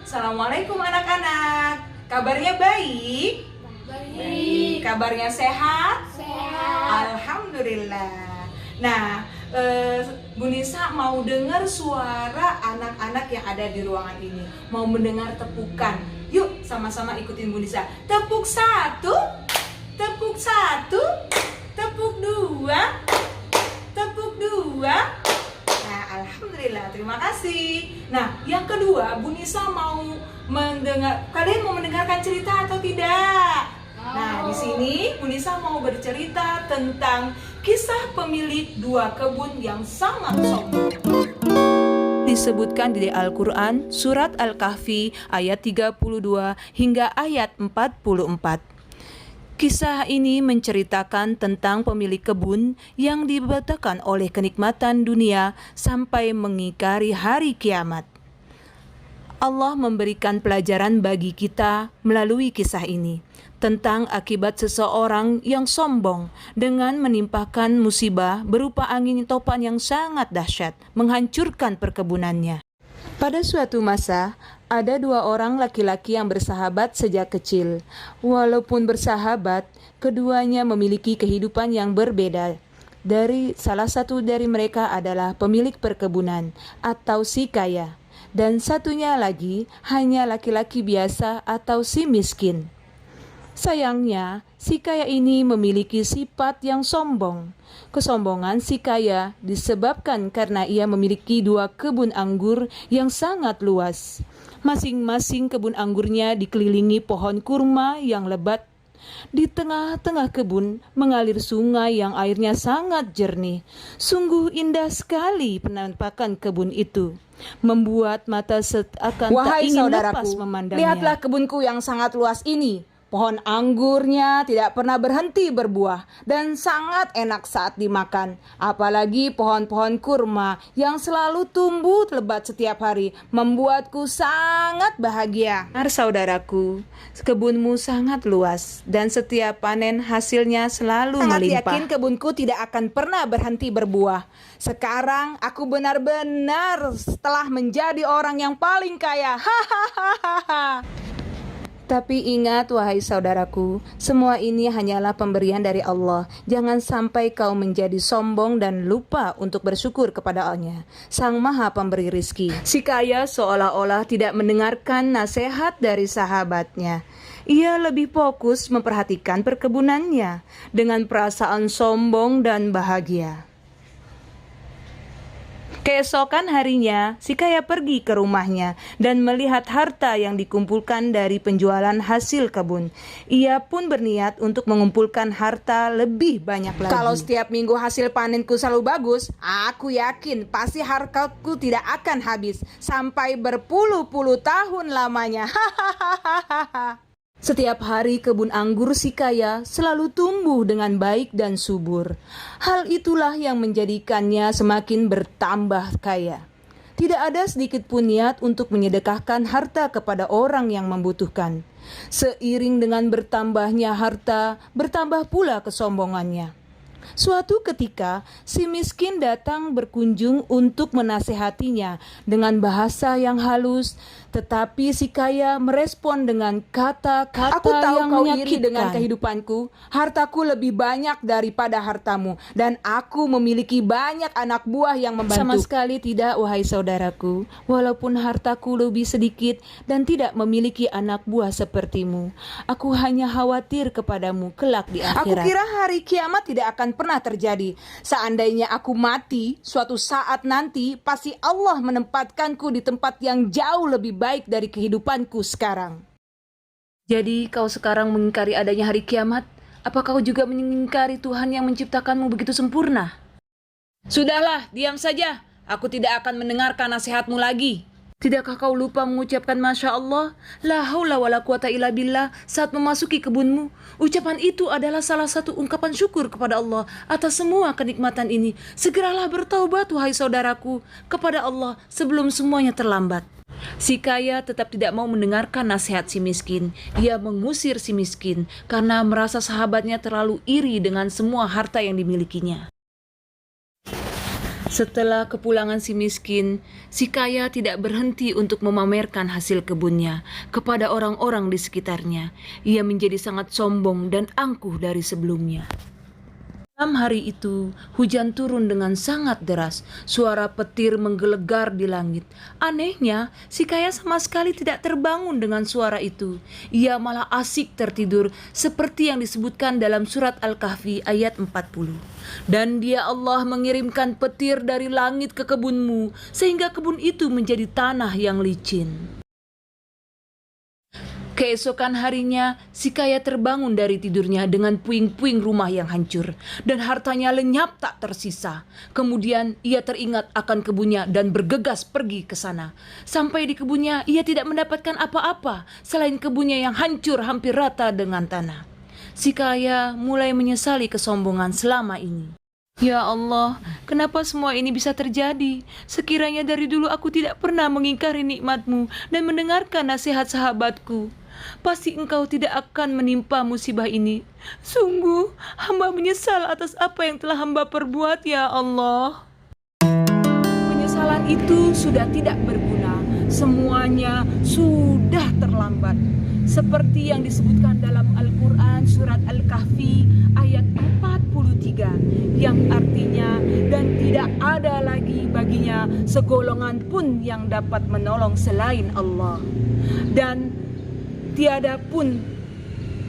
Assalamualaikum anak-anak. Kabarnya baik? Baik. Kabarnya sehat? Sehat. Alhamdulillah. Nah, Bu Nisa mau dengar suara anak-anak yang ada di ruangan ini. Mau mendengar tepukan. Yuk, sama-sama ikutin Bu Nisa. Tepuk satu, tepuk satu, tepuk dua, tepuk dua. Nah, alhamdulillah, terima kasih. Nah, yang kedua, Bu Nisa mau mendengar. Kalian mau mendengarkan cerita atau tidak? Nah, di sini Bu Nisa mau bercerita tentang kisah pemilik dua kebun yang sangat sombong. Disebutkan di Al-Quran, surat Al-Kahfi ayat 32 hingga ayat 44. Kisah ini menceritakan tentang pemilik kebun yang dibutakan oleh kenikmatan dunia sampai mengingkari hari kiamat. Allah memberikan pelajaran bagi kita melalui kisah ini tentang akibat seseorang yang sombong dengan menimpakan musibah berupa angin topan yang sangat dahsyat, menghancurkan perkebunannya. Pada suatu masa, ada dua orang laki-laki yang bersahabat sejak kecil. Walaupun bersahabat, keduanya memiliki kehidupan yang berbeda. Salah satu dari mereka adalah pemilik perkebunan atau si kaya, dan satunya lagi hanya laki-laki biasa atau si miskin. Sayangnya, si kaya ini memiliki sifat yang sombong. Kesombongan si kaya disebabkan karena ia memiliki dua kebun anggur yang sangat luas. Masing-masing kebun anggurnya dikelilingi pohon kurma yang lebat. Di tengah-tengah kebun mengalir sungai yang airnya sangat jernih. Sungguh indah sekali penampakan kebun itu, membuat mata seakan tak ingin lepas memandangnya. Lihatlah kebunku yang sangat luas ini. Pohon anggurnya tidak pernah berhenti berbuah dan sangat enak saat dimakan. Apalagi pohon-pohon kurma yang selalu tumbuh lebat setiap hari membuatku sangat bahagia. Benar saudaraku, kebunmu sangat luas dan setiap panen hasilnya selalu Sangat melimpah. yakin kebunku tidak akan pernah berhenti berbuah. Sekarang aku benar-benar telah menjadi orang yang paling kaya. Hahaha. Tapi ingat wahai saudaraku, semua ini hanyalah pemberian dari Allah. Jangan sampai kau menjadi sombong dan lupa untuk bersyukur kepada-Nya, Sang Maha Pemberi rizki. Si kaya seolah-olah tidak mendengarkan nasihat dari sahabatnya. Ia lebih fokus memperhatikan perkebunannya dengan perasaan sombong dan bahagia. Keesokan harinya, si kaya pergi ke rumahnya dan melihat harta yang dikumpulkan dari penjualan hasil kebun. Ia pun berniat untuk mengumpulkan harta lebih banyak lagi. Kalau setiap minggu hasil panenku selalu bagus, aku yakin pasti hartaku tidak akan habis sampai berpuluh-puluh tahun lamanya. Hahaha. Setiap hari kebun anggur si kaya selalu tumbuh dengan baik dan subur. Hal itulah yang menjadikannya semakin bertambah kaya. Tidak ada sedikit pun niat untuk menyedekahkan harta kepada orang yang membutuhkan. Seiring dengan bertambahnya harta, bertambah pula kesombongannya. Suatu ketika, si miskin datang berkunjung untuk menasehatinya dengan bahasa yang halus, tetapi si kaya merespon dengan kata-kata Aku tahu yang kau iri menyakitkan. dengan kehidupanku. Hartaku lebih banyak daripada hartamu, dan aku memiliki banyak anak buah yang membantu. Sama sekali tidak, wahai saudaraku. Walaupun hartaku lebih sedikit dan tidak memiliki anak buah sepertimu, aku hanya khawatir kepadamu kelak di akhirat. Aku kira hari kiamat tidak akan pernah terjadi. Seandainya aku mati, suatu saat nanti pasti Allah menempatkanku di tempat yang jauh lebih baik dari kehidupanku sekarang. Jadi kau sekarang mengingkari adanya hari kiamat? Apa kau juga mengingkari Tuhan yang menciptakanmu begitu sempurna? Sudahlah, diam saja. Aku tidak akan mendengarkan nasihatmu lagi. Tidakkah kau lupa mengucapkan Masya Allah, la haula wa la quwata illa billah saat memasuki kebunmu? Ucapan itu adalah salah satu ungkapan syukur kepada Allah atas semua kenikmatan ini. Segeralah bertaubat wahai saudaraku kepada Allah sebelum semuanya terlambat. Si kaya tetap tidak mau mendengarkan nasihat si miskin. Ia mengusir si miskin karena merasa sahabatnya terlalu iri dengan semua harta yang dimilikinya. Setelah kepulangan si miskin, si kaya tidak berhenti untuk memamerkan hasil kebunnya kepada orang-orang di sekitarnya. Ia menjadi sangat sombong dan angkuh dari sebelumnya. Malam hari itu, hujan turun dengan sangat deras. Suara petir menggelegar di langit. Anehnya, si kaya sama sekali tidak terbangun dengan suara itu. Ia malah asik tertidur seperti yang disebutkan dalam surat Al-Kahfi ayat 40. Dan dia Allah mengirimkan petir dari langit ke kebunmu, sehingga kebun itu menjadi tanah yang licin. Keesokan harinya, si kaya terbangun dari tidurnya dengan puing-puing rumah yang hancur dan hartanya lenyap tak tersisa. Kemudian ia teringat akan kebunnya dan bergegas pergi ke sana. Sampai di kebunnya, ia tidak mendapatkan apa-apa selain kebunnya yang hancur hampir rata dengan tanah. Si kaya mulai menyesali kesombongan selama ini. Ya Allah, kenapa semua ini bisa terjadi? Sekiranya dari dulu aku tidak pernah mengingkari nikmat-Mu dan mendengarkan nasihat sahabatku, pasti Engkau tidak akan menimpa musibah ini. Sungguh, hamba menyesal atas apa yang telah hamba perbuat, ya Allah. Penyesalan itu sudah tidak berguna. Semuanya sudah terlambat. Seperti yang disebutkan dalam Al-Quran surat Al-Kahfi ayat 43, yang artinya, dan tidak ada lagi baginya segolongan pun yang dapat menolong selain Allah, dan tiada pun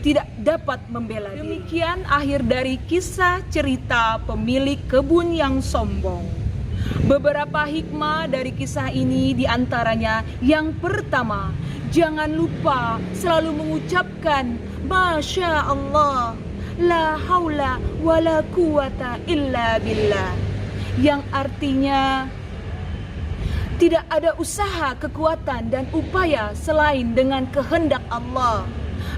tidak dapat membela diri. Demikian akhir dari kisah cerita pemilik kebun yang sombong. Beberapa hikmah dari kisah ini diantaranya, yang pertama, jangan lupa selalu mengucapkan Masya Allah, la haula wa la quwata illa billah, yang artinya tidak ada usaha, kekuatan, dan upaya selain dengan kehendak Allah,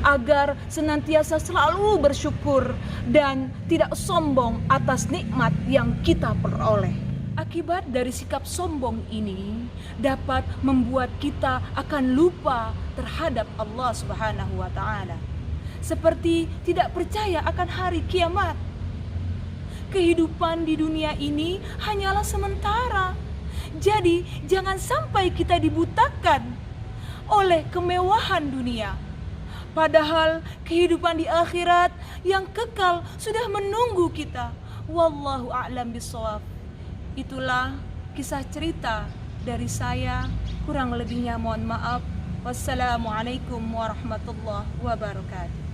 agar senantiasa selalu bersyukur dan tidak sombong atas nikmat yang kita peroleh. Akibat dari sikap sombong ini dapat membuat kita akan lupa terhadap Allah Subhanahu wa Ta'ala, seperti tidak percaya akan hari kiamat. Kehidupan di dunia ini hanyalah sementara. Jadi jangan sampai kita dibutakan oleh kemewahan dunia, padahal kehidupan di akhirat yang kekal sudah menunggu kita. Wallahu a'lam bishawab. Itulah kisah cerita dari saya. Kurang lebihnya mohon maaf. Wassalamualaikum warahmatullahi wabarakatuh.